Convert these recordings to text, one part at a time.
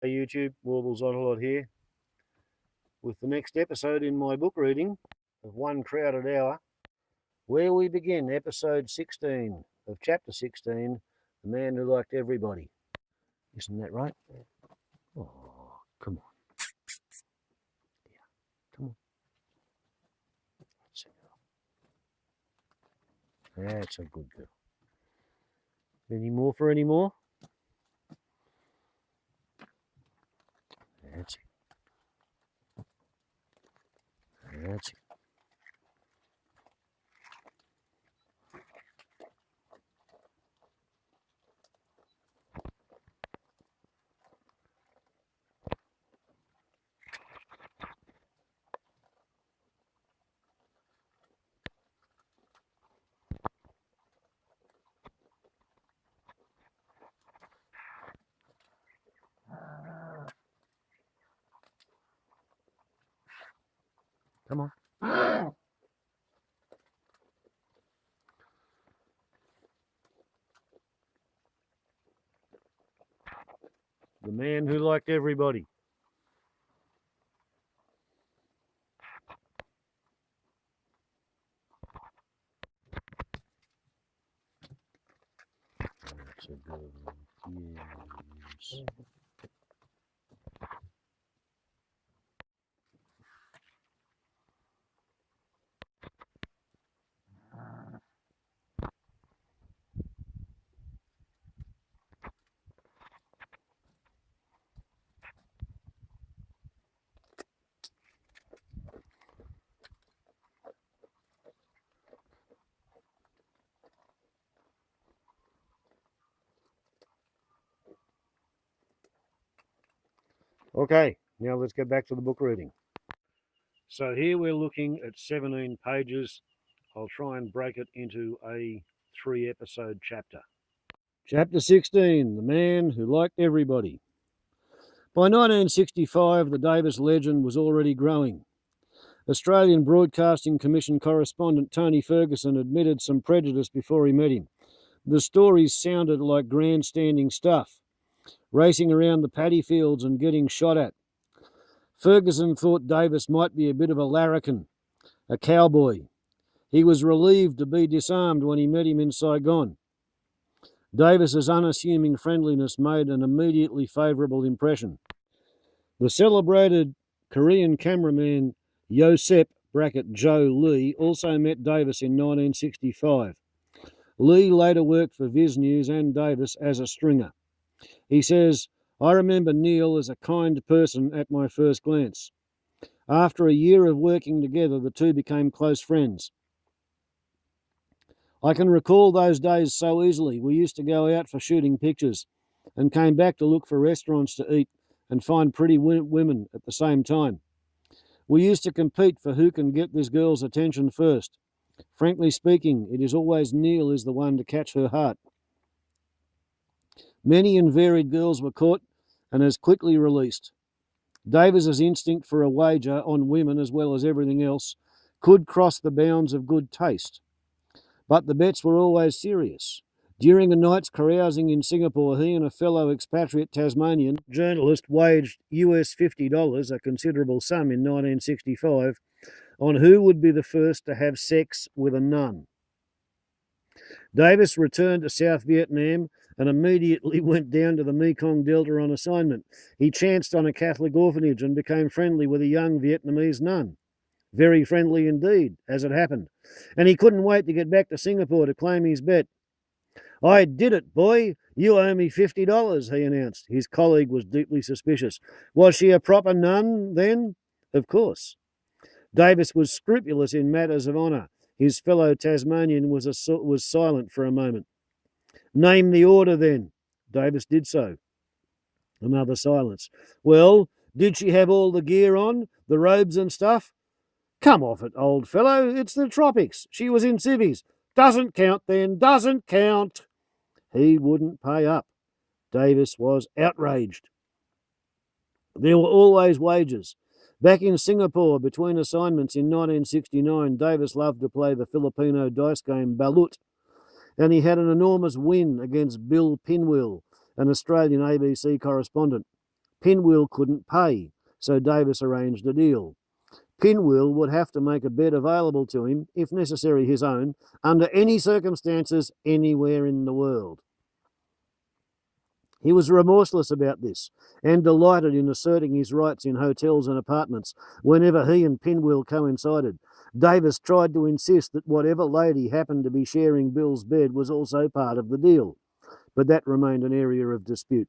Hey YouTube, Warbles on a lot here with the next episode in my book reading of One Crowded Hour, where we begin episode 16 of chapter 16, The Man Who Liked Everybody. Isn't that right? Oh, come on. Yeah, come on. That's a good girl. Any more for any more? That's it. That's it. Come on. The Man Who Liked Everybody. That's a good one. Yes. Okay, now let's get back to the book reading. So here we're looking at 17 pages. I'll try and break it into a 3-episode chapter. Chapter 16, The Man Who Liked Everybody. By 1965, the Davis legend was already growing. Australian Broadcasting Commission correspondent Tony Ferguson admitted some prejudice before he met him. The stories sounded like grandstanding stuff, racing around the paddy fields and getting shot at. Ferguson thought Davis might be a bit of a larrikin, a cowboy. He was relieved to be disarmed when he met him in Saigon. Davis's unassuming friendliness made an immediately favourable impression. The celebrated Korean cameraman Yosep (Joe) Lee also met Davis in 1965. Lee later worked for Viz News and Davis as a stringer. He says, "I remember Neil as a kind person at my first glance. After a year of working together, the two became close friends. I can recall those days so easily. We used to go out for shooting pictures and came back to look for restaurants to eat and find pretty women at the same time. We used to compete for who can get this girl's attention first. Frankly speaking, it is always Neil is the one to catch her heart. Many and varied girls were caught and as quickly released. Davis's instinct for a wager on women, as well as everything else, could cross the bounds of good taste. But the bets were always serious. During a night's carousing in Singapore, he and a fellow expatriate Tasmanian journalist waged US $50, a considerable sum in 1965, on who would be the first to have sex with a nun. Davis returned to South Vietnam and immediately went down to the Mekong Delta on assignment. He chanced on a Catholic orphanage and became friendly with a young Vietnamese nun. Very friendly indeed, as it happened. And he couldn't wait to get back to Singapore to claim his bet. "I did it, boy. You owe me $50, he announced. His colleague was deeply suspicious. Was she a proper nun, then? Of course. Davis was scrupulous in matters of honour. His fellow Tasmanian was silent for a moment. "Name the order, then." Davis did so. Another silence. "Well, did she have all the gear on, the robes and stuff?" "Come off it, old fellow. It's the tropics. She was in civvies." "Doesn't count, then. Doesn't count." He wouldn't pay up. Davis was outraged. There were always wagers. Back in Singapore, between assignments in 1969, Davis loved to play the Filipino dice game Balut, and he had an enormous win against Bill Pinwheel, an Australian ABC correspondent. Pinwheel couldn't pay, so Davis arranged a deal. Pinwheel would have to make a bed available to him, if necessary his own, under any circumstances anywhere in the world. He was remorseless about this, and delighted in asserting his rights in hotels and apartments whenever he and Pinwheel coincided. Davis tried to insist that whatever lady happened to be sharing Bill's bed was also part of the deal, but that remained an area of dispute.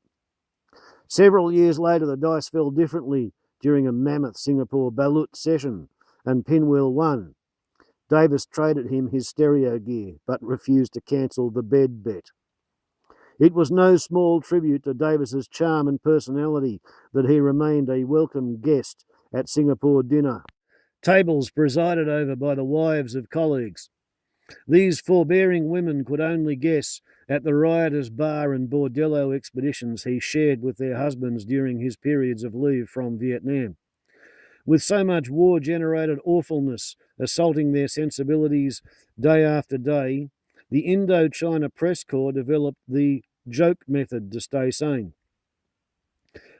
Several years later, the dice fell differently during a mammoth Singapore balut session, and Pinwheel won. Davis traded him his stereo gear, but refused to cancel the bed bet. It was no small tribute to Davis's charm and personality that he remained a welcome guest at Singapore dinner tables presided over by the wives of colleagues. These forbearing women could only guess at the riotous bar and bordello expeditions he shared with their husbands during his periods of leave from Vietnam. With so much war-generated awfulness assaulting their sensibilities day after day, the Indochina Press Corps developed the joke method to stay sane.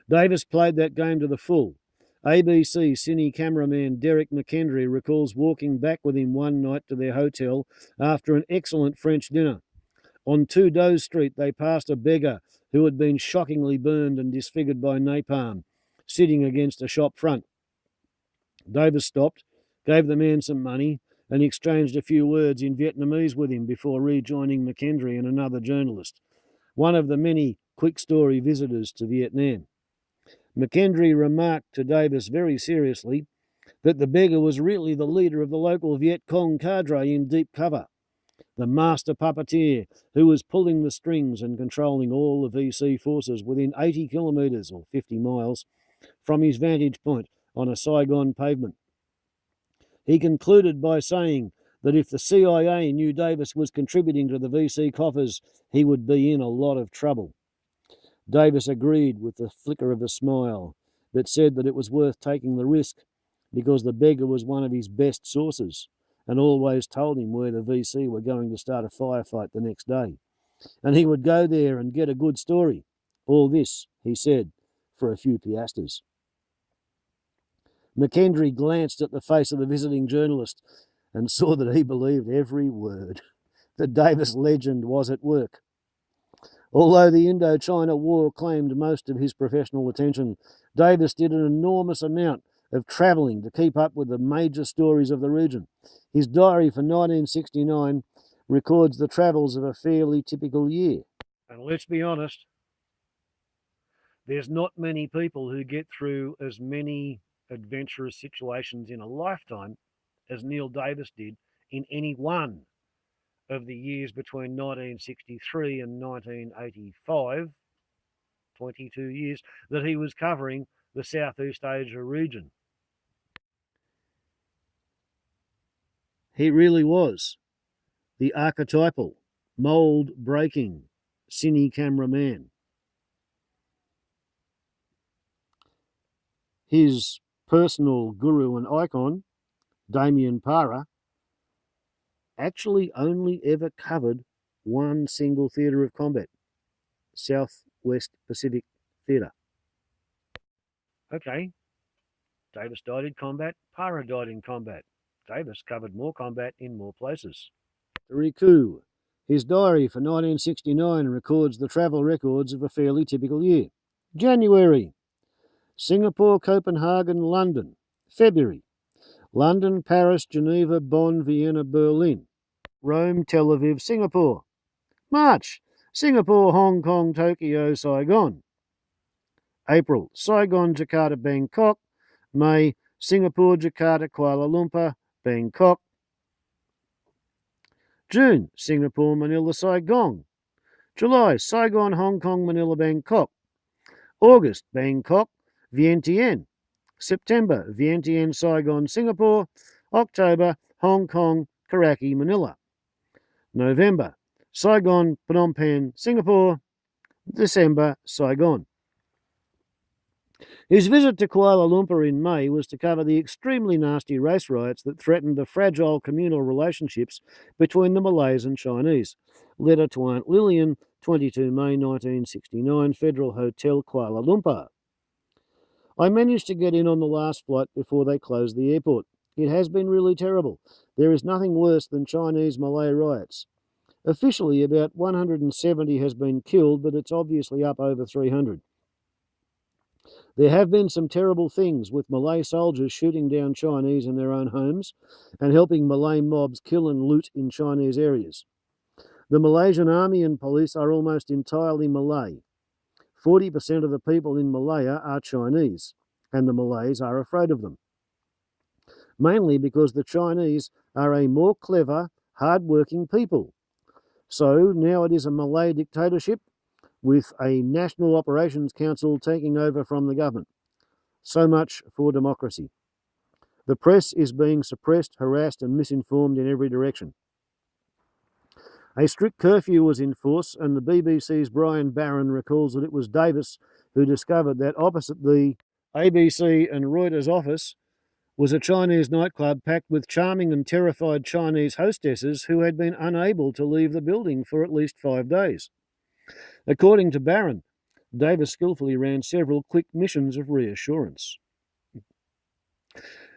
Davis played that game to the full. ABC cine cameraman Derek McKendry recalls walking back with him one night to their hotel after an excellent French dinner. On 2 Doe Street, they passed a beggar who had been shockingly burned and disfigured by napalm, sitting against a shop front. Davis stopped, gave the man some money, and exchanged a few words in Vietnamese with him before rejoining McKendry and another journalist, one of the many quick story visitors to Vietnam. McKendry remarked to Davis very seriously that the beggar was really the leader of the local Viet Cong cadre in deep cover, the master puppeteer who was pulling the strings and controlling all the VC forces within 80 kilometres or 50 miles from his vantage point on a Saigon pavement. He concluded by saying that if the CIA knew Davis was contributing to the VC coffers, he would be in a lot of trouble. Davis agreed with the flicker of a smile, but said that it was worth taking the risk because the beggar was one of his best sources and always told him where the VC were going to start a firefight the next day. And he would go there and get a good story. All this, he said, for a few piastres. McKendry glanced at the face of the visiting journalist and saw that he believed every word. The Davis legend was at work. Although the Indochina War claimed most of his professional attention, Davis did an enormous amount of travelling to keep up with the major stories of the region. His diary for 1969 records the travels of a fairly typical year. And let's be honest, there's not many people who get through as many adventurous situations in a lifetime as Neil Davis did in any one of the years between 1963 and 1985, 22 years, that he was covering the Southeast Asia region. He really was the archetypal, mould-breaking cine cameraman. His personal guru and icon, Damien Parra, actually only ever covered one single theatre of combat, Southwest Pacific Theatre. Okay, Davis died in combat, Parra died in combat. Davis covered more combat in more places. Riku. His diary for 1969 records the travel records of a fairly typical year. January, Singapore, Copenhagen, London. February, London, Paris, Geneva, Bonn, Vienna, Berlin. Rome, Tel Aviv, Singapore. March, Singapore, Hong Kong, Tokyo, Saigon. April, Saigon, Jakarta, Bangkok. May, Singapore, Jakarta, Kuala Lumpur, Bangkok. June, Singapore, Manila, Saigon. July, Saigon, Hong Kong, Manila, Bangkok. August, Bangkok, Vientiane. September, Vientiane, Saigon, Singapore. October, Hong Kong, Karachi, Manila. November, Saigon, Phnom Penh, Singapore. December, Saigon. His visit to Kuala Lumpur in May was to cover the extremely nasty race riots that threatened the fragile communal relationships between the Malays and Chinese. Letter to Aunt Lillian, 22 May 1969, Federal Hotel, Kuala Lumpur. I managed to get in on the last flight before they closed the airport. It has been really terrible. There is nothing worse than Chinese-Malay riots. Officially, about 170 has been killed, but it's obviously up over 300. There have been some terrible things, with Malay soldiers shooting down Chinese in their own homes and helping Malay mobs kill and loot in Chinese areas. The Malaysian army and police are almost entirely Malay. 40% of the people in Malaya are Chinese, and the Malays are afraid of them. Mainly because the Chinese are a more clever, hard-working people. So now it is a Malay dictatorship with a National Operations Council taking over from the government. So much for democracy. The press is being suppressed, harassed and misinformed in every direction. A strict curfew was in force, and the BBC's Brian Barron recalls that it was Davis who discovered that opposite the ABC and Reuters office was a Chinese nightclub packed with charming and terrified Chinese hostesses who had been unable to leave the building for at least 5 days. According to Barron, Davis skillfully ran several quick missions of reassurance.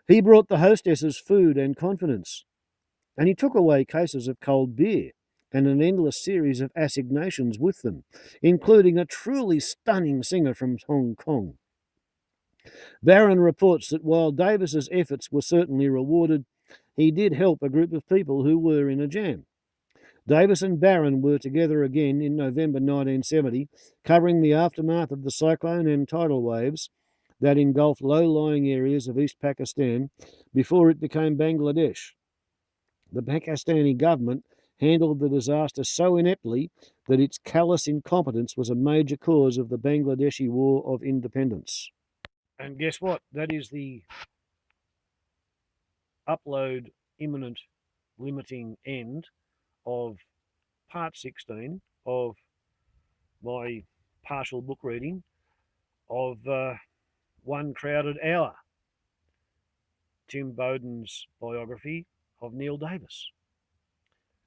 He brought the hostesses food and confidence, and he took away cases of cold beer and an endless series of assignations with them, including a truly stunning singer from Hong Kong. Barron reports that while Davis's efforts were certainly rewarded, he did help a group of people who were in a jam. Davis and Barron were together again in November 1970, covering the aftermath of the cyclone and tidal waves that engulfed low-lying areas of East Pakistan before it became Bangladesh. The Pakistani government handled the disaster so ineptly that its callous incompetence was a major cause of the Bangladeshi War of Independence. And guess what? That is the upload imminent limiting end of part 16 of my partial book reading of One Crowded Hour, Tim Bowden's biography of Neil Davis.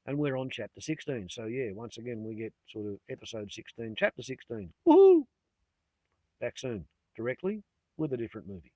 And we're on chapter 16. So yeah, once again, we get sort of episode 16, chapter 16. Woohoo! Back soon, directly with a different movie.